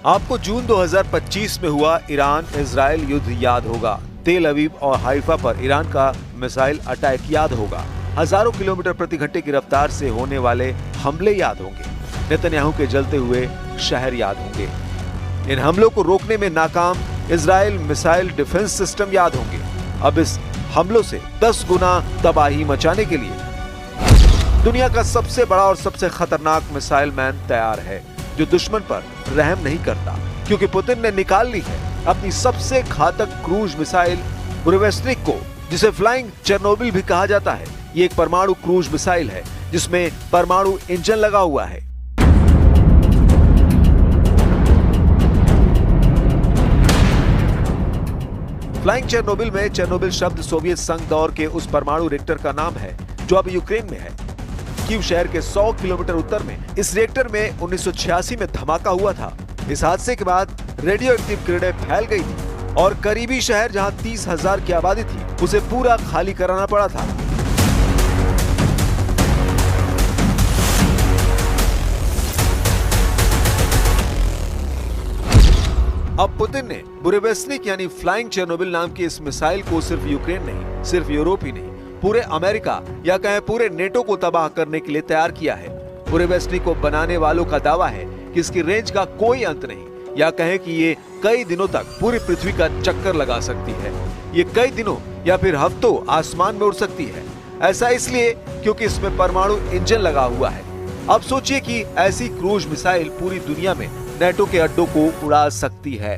आपको जून 2025 में हुआ ईरान इजराइल युद्ध याद होगा। तेल अवीव और हाइफा पर ईरान का मिसाइल अटैक याद होगा। हजारों किलोमीटर प्रति घंटे की रफ्तार से होने वाले हमले याद होंगे। नेतन्याहू के जलते हुए शहर याद होंगे। इन हमलों को रोकने में नाकाम इजराइल मिसाइल डिफेंस सिस्टम याद होंगे। अब इस हमलों से 10 गुना तबाही मचाने के लिए दुनिया का सबसे बड़ा और सबसे खतरनाक मिसाइल मैन तैयार है, जो दुश्मन पर रहम नहीं करता, क्योंकि पुतिन ने निकाल ली है अपनी सबसे घातक क्रूज मिसाइल बुरेवेस्निक को, जिसे फ्लाइंग चेरनोबिल भी कहा जाता है। ये एक परमाणु क्रूज मिसाइल है जिसमें परमाणु इंजन लगा हुआ है। फ्लाइंग चेरनोबिल में चेरनोबिल शब्द सोवियत संघ दौर के उस परमाणु रिएक्टर का नाम है जो अब यूक्रेन में है। कीव शहर के 100 किलोमीटर उत्तर में इस रिएक्टर में 1986 में धमाका हुआ था। इस हादसे के बाद रेडियो एक्टिव किरणें फैल गई थी और करीबी शहर जहां 30,000 की आबादी थी, उसे पूरा खाली कराना पड़ा था। अब पुतिन ने बुरेवेस्निक यानी फ्लाइंग चेरनोबिल नाम की इस मिसाइल को सिर्फ यूक्रेन नहीं, सिर्फ यूरोप ही नहीं, पूरे अमेरिका या कहें पूरे नेटो को तबाह करने के लिए तैयार किया है। बुरेवेस्निक को बनाने वालों का दावा है कि इसकी रेंज का कोई अंत नहीं, या कहें कि ये कई दिनों तक पूरी पृथ्वी का चक्कर लगा सकती है। ये कई दिनों या फिर हफ्तों आसमान में उड़ सकती है। ऐसा इसलिए क्योंकि इसमें परमाणु इंजन लगा हुआ है। अब सोचिए कि ऐसी क्रूज मिसाइल पूरी दुनिया में नेटो के अड्डों को उड़ा सकती है।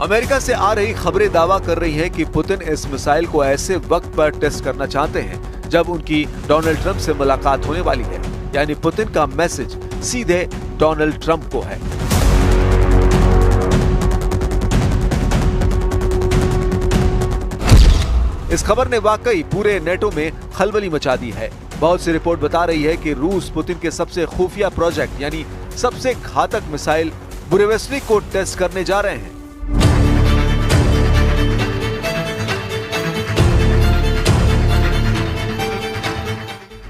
अमेरिका से आ रही खबरें दावा कर रही हैं कि पुतिन इस मिसाइल को ऐसे वक्त पर टेस्ट करना चाहते हैं जब उनकी डोनाल्ड ट्रंप से मुलाकात होने वाली है। यानी पुतिन का मैसेज सीधे डोनाल्ड ट्रंप को है। इस खबर ने वाकई पूरे नेटो में खलबली मचा दी है। बहुत सी रिपोर्ट बता रही है कि रूस पुतिन के सबसे खुफिया प्रोजेक्ट यानी सबसे घातक मिसाइल बुरेवेस्निक को टेस्ट करने जा रहे हैं।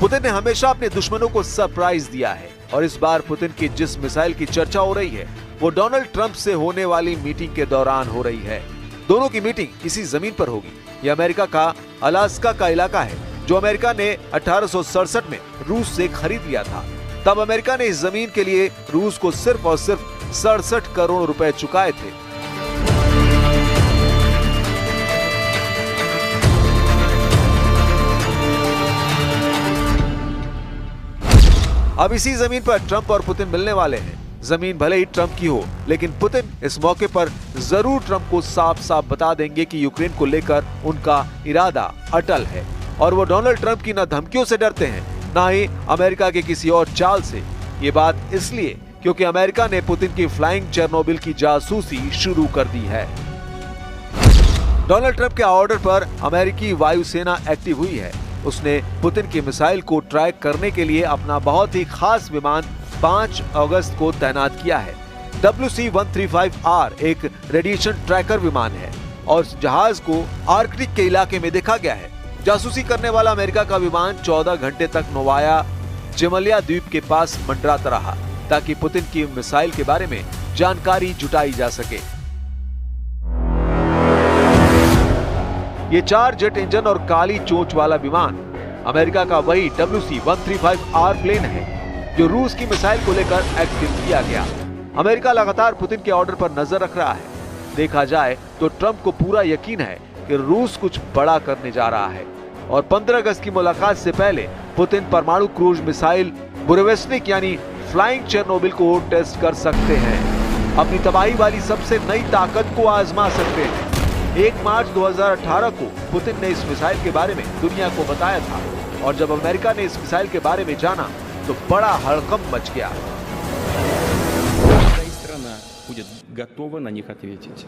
पुतिन ने हमेशा अपने दुश्मनों को सरप्राइज दिया है और इस बार पुतिन की जिस मिसाइल की चर्चा हो रही है वो डोनाल्ड ट्रंप से होने वाली मीटिंग के दौरान हो रही है। दोनों की मीटिंग इसी जमीन पर होगी। यह अमेरिका का अलास्का का इलाका है जो अमेरिका ने 1867 में रूस से खरीद लिया था। तब अमेरिका ने इस जमीन के लिए रूस को सिर्फ और सिर्फ 67 करोड़ रुपए चुकाए थे। अब इसी जमीन पर ट्रंप और पुतिन मिलने वाले हैं। जमीन भले ही ट्रंप की हो, लेकिन पुतिन इस मौके पर जरूर ट्रंप को साफ साफ बता देंगे कि यूक्रेन को लेकर उनका इरादा अटल है और वो डोनाल्ड ट्रंप की न धमकियों से डरते हैं, न ही अमेरिका के किसी और चाल से। ये बात इसलिए क्योंकि अमेरिका ने पुतिन की फ्लाइंग चेरनोबिल की जासूसी शुरू कर दी है। डोनाल्ड ट्रंप के ऑर्डर पर अमेरिकी वायुसेना एक्टिव हुई है। उसने पुतिन की मिसाइल को ट्रैक करने के लिए अपना बहुत ही खास विमान 5 अगस्त को तैनात किया है। WC-135R एक रेडिएशन ट्रैकर विमान है और जहाज को आर्कटिक के इलाके में देखा गया है। जासूसी करने वाला अमेरिका का विमान 14 घंटे तक नोवाया जेमलिया द्वीप के पास मंडराता रहा ताकि पुतिन की मिसाइल के बारे में जानकारी जुटाई जा सके। ये 4 जेट इंजन और काली चोंच वाला विमान अमेरिका का वही WC-135R प्लेन है जो रूस की मिसाइल को लेकर एक्टिव किया गया। अमेरिका लगातार पुतिन के ऑर्डर पर नजर रख रहा है। देखा जाए तो ट्रंप को पूरा यकीन है कि रूस कुछ बड़ा करने जा रहा है और 15 अगस्त की मुलाकात से पहले पुतिन परमाणु क्रूज मिसाइल बुरेवेस्निक यानी फ्लाइंग चेरनोबिल को टेस्ट कर सकते हैं। अपनी तबाही वाली सबसे नई ताकत को आजमा सकते हैं। 1 मार्च 2018 को पुतिन ने इस मिसाइल के बारे में दुनिया को बताया था और जब अमेरिका ने इस मिसाइल के बारे में जाना तो बड़ा हड़कंप मच गया। будет готово на них ответить.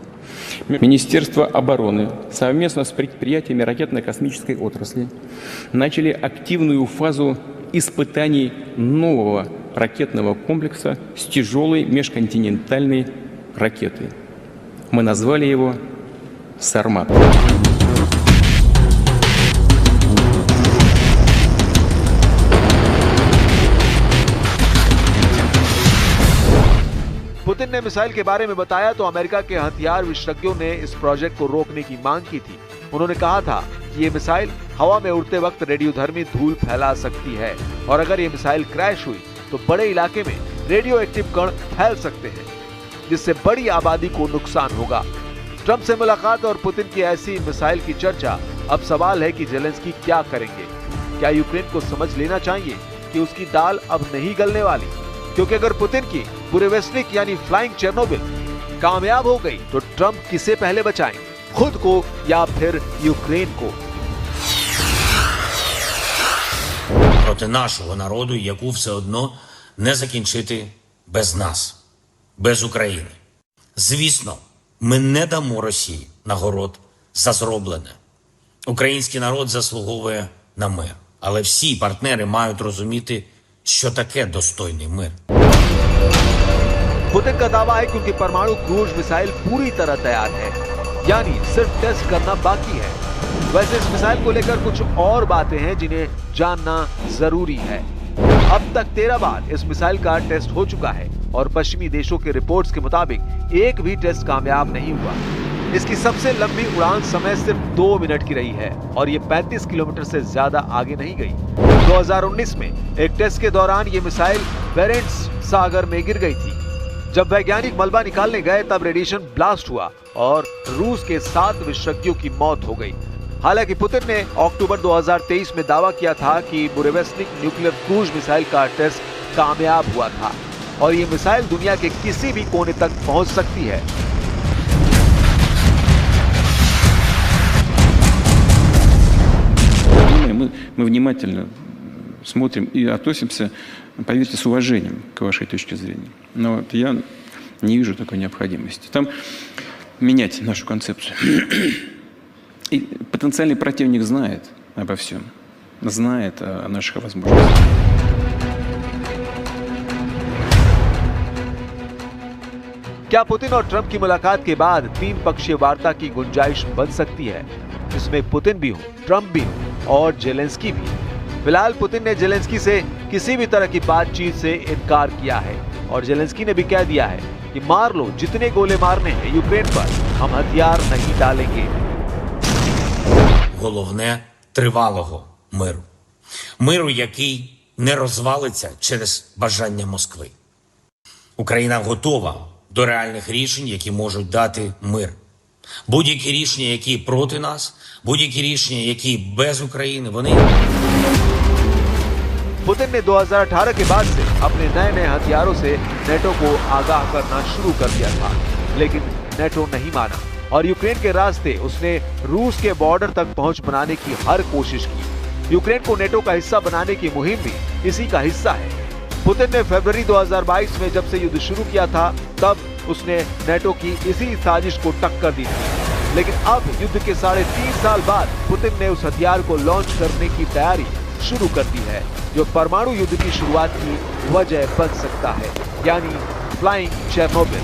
Министерство обороны совместно с предприятиями ракетно-космической отрасли начали активную фазу испытаний нового ракетного комплекса с тяжелой межконтинентальной ракетой. Мы назвали его «Сармат». ने मिसाइल के बारे में बताया तो अमेरिका के हथियार विशेषज्ञों ने इस प्रोजेक्ट को रोकने की मांग की थी। उन्होंने कहा था कि ये मिसाइल हवा में उड़ते वक्त रेडियोधर्मी धूल फैला सकती है और अगर ये मिसाइल क्रैश हुई तो बड़े इलाके में रेडियो एक्टिव कण फैल सकते हैं, जिससे बड़ी आबादी को नुकसान होगा। ट्रंप से मुलाकात और पुतिन की ऐसी मिसाइल की चर्चा। अब सवाल है कि जेलेंस्की क्या करेंगे। क्या यूक्रेन को समझ लेना चाहिए कि उसकी दाल अब नहीं गलने वाली, क्योंकि अगर पुतिन की बुरेवेस्निक यानी फ्लाइंग चेर्नोबिल कामयाब हो गई तो ट्रंप किसे पहले बचाएं, खुद को या फिर यूक्रेन को? Проти нашого народу, яку все одно не закінчити без нас, без України. Звісно, ми не дамо Росії нагород за зроблене. Український народ заслуговує на мир. Але всі партнери мають розуміти, що таке достойний мир. पुतिन का दावा है क्योंकि परमाणु क्रूज मिसाइल पूरी तरह तैयार है, यानी सिर्फ टेस्ट करना बाकी है। वैसे इस मिसाइल को लेकर कुछ और बातें हैं जिन्हें जानना जरूरी है। अब तक 13 बार इस मिसाइल का टेस्ट हो चुका है और पश्चिमी देशों के रिपोर्ट्स के मुताबिक एक भी टेस्ट कामयाब नहीं हुआ। इसकी सबसे लंबी उड़ान समय सिर्फ 2 मिनट की रही है और ये 35 किलोमीटर से ज्यादा आगे नहीं गई। 2019 में एक टेस्ट के दौरान ये मिसाइल बेरेंट्स सागर में गिर गई थी। जब वैज्ञानिक मलबा निकालने गए तब रेडिएशन ब्लास्ट हुआ और रूस के 7 विशेषज्ञों की मौत हो गई। हालांकि पुतिन ने अक्टूबर 2023 में दावा किया था कि बुरेवेस्निक न्यूक्लियर क्रूज मिसाइल का टेस्ट कामयाब हुआ था और ये मिसाइल दुनिया के किसी भी कोने तक पहुंच सकती है। Мы внимательно смотрим и относимся, поверьте, с уважением к вашей точке зрения. Но вот я не вижу такой необходимости. Там менять нашу концепцию. И потенциальный противник знает обо всем, знает о наших возможностях. क्या पुतिन और ट्रंप की मुलाकात के बाद 3 पक्षीय वार्ता की गुंजाइश बन सकती है, जिसमें पुतिन भी हो, ट्रंप भी हो और जेलेंस्की भी? फिलहाल पुतिन ने जेलेंस्की से किसी भी तरह की बातचीत से इनकार किया है और जेलेंस्की ने भी कह दिया है कि मार लो, जितने गोले मारने हैं यूक्रेन पर, हम हथियार नहीं डालेंगे। Головне – тривалого миру. Миру, який не розвалиться через бажання Москви. Україна готова до реальних рішень, які можуть дати мир. Будь-які рішення, які проти нас, будь-які рішення, які без України, вони... पुतिन ने 2018 के बाद से अपने नए हथियारों से नेटो को आगाह करना शुरू कर दिया था, लेकिन नेटो नहीं माना और यूक्रेन के रास्ते उसने रूस के बॉर्डर तक पहुंच बनाने की हर कोशिश की। यूक्रेन को नेटो का हिस्सा बनाने की मुहिम भी इसी का हिस्सा है। पुतिन ने फरवरी 2022 में जब से युद्ध शुरू किया था तब उसने नेटो की इसी साजिश को टक्कर दी थी, लेकिन अब युद्ध के 3.5 साल बाद पुतिन ने उस हथियार को लॉन्च करने की तैयारी शुरू कर दी है, जो परमाणु युद्ध की शुरुआत की वजह बन सकता है, यानी फ्लाइंग चेर्नोबिल।